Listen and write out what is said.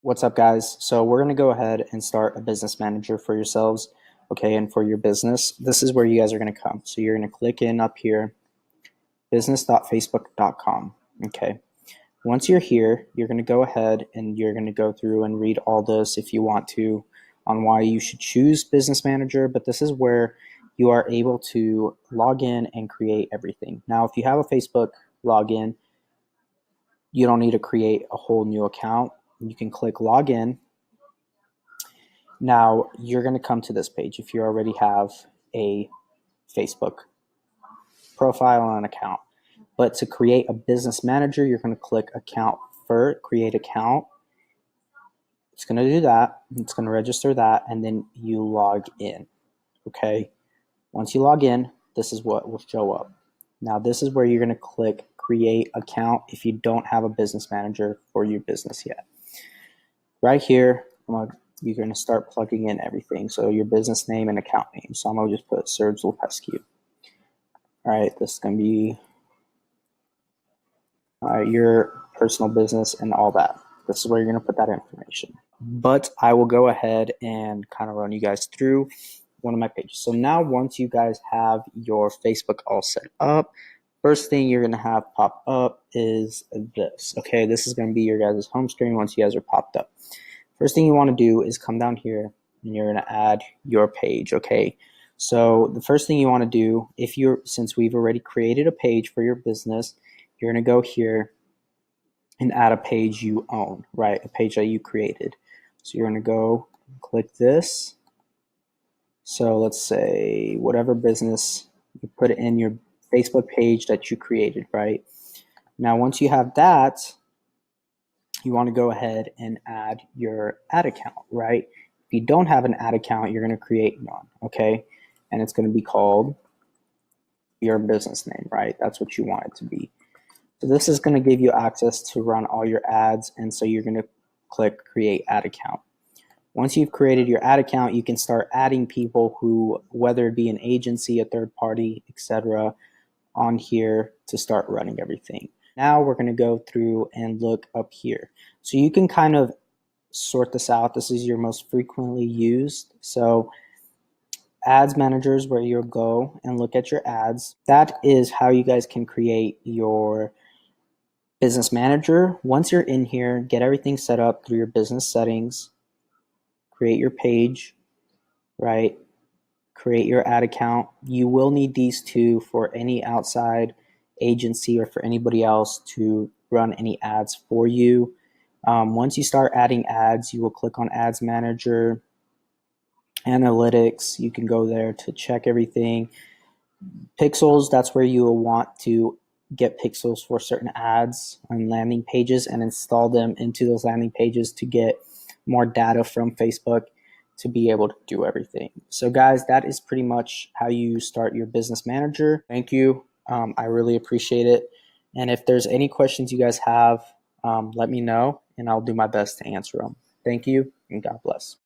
What's up, guys? So we're going to go ahead and start a business manager for yourselves, okay, and for your business. This is where you guys are going to come. So you're going to click in up here, business.facebook.com, okay. Once you're here, you're going to go ahead and you're going to go through and read all this if you want to on why you should choose Business Manager, but this is where you are able to log in and create everything. Now, if you have a Facebook login, you don't need to create a whole new account. You can click login. Now you're going to come to this page if you already have a Facebook profile and an account. But to create a business manager, you're going to click account first, create account. It's going to do that. It's going to register that, and then you log in. Okay. Once you log in, this is what will show up. Now this is where you're going to click create account if you don't have a business manager for your business yet. Right here, you're going to start plugging in everything. So your business name and account name. So I'm going to just put Serge Lupescu. All right, this is going to be your personal business and all that. This is where you're going to put that information. But I will go ahead and kind of run you guys through one of my pages. So now once you guys have your Facebook all set up, first thing you're going to have pop up is this. Okay, this is going to be your guys' home screen once you guys are popped up. First thing you want to do is come down here and you're going to add your page. Okay, so the first thing you want to do, since we've already created a page for your business, you're going to go here and add a page you own, right? A page that you created. So you're going to go click this. So let's say whatever business, you put it in your Facebook page that you created, right? Now, once you have that, you want to go ahead and add your ad account, right? If you don't have an ad account, you're going to create one, okay? And it's going to be called your business name, right? That's what you want it to be. So this is going to give you access to run all your ads, and so you're going to click create ad account. Once you've created your ad account, you can start adding people who, whether it be an agency, a third party, etc., on here to start running everything. Now we're going to go through and look up here. So you can kind of sort this out. This is your most frequently used. So ads manager is where you'll go and look at your ads. That is how you guys can create your business manager. Once you're in here, get everything set up through your business settings, create your page, right? Create your ad account. You will need these two for any outside agency or for anybody else to run any ads for you. Once you start adding ads, you will click on Ads Manager, Analytics. You can go there to check everything. Pixels, that's where you will want to get pixels for certain ads on landing pages and install them into those landing pages to get more data from Facebook to be able to do everything. So guys, that is pretty much how you start your business manager. Thank you. I really appreciate it. And if there's any questions you guys have, let me know and I'll do my best to answer them. Thank you and God bless.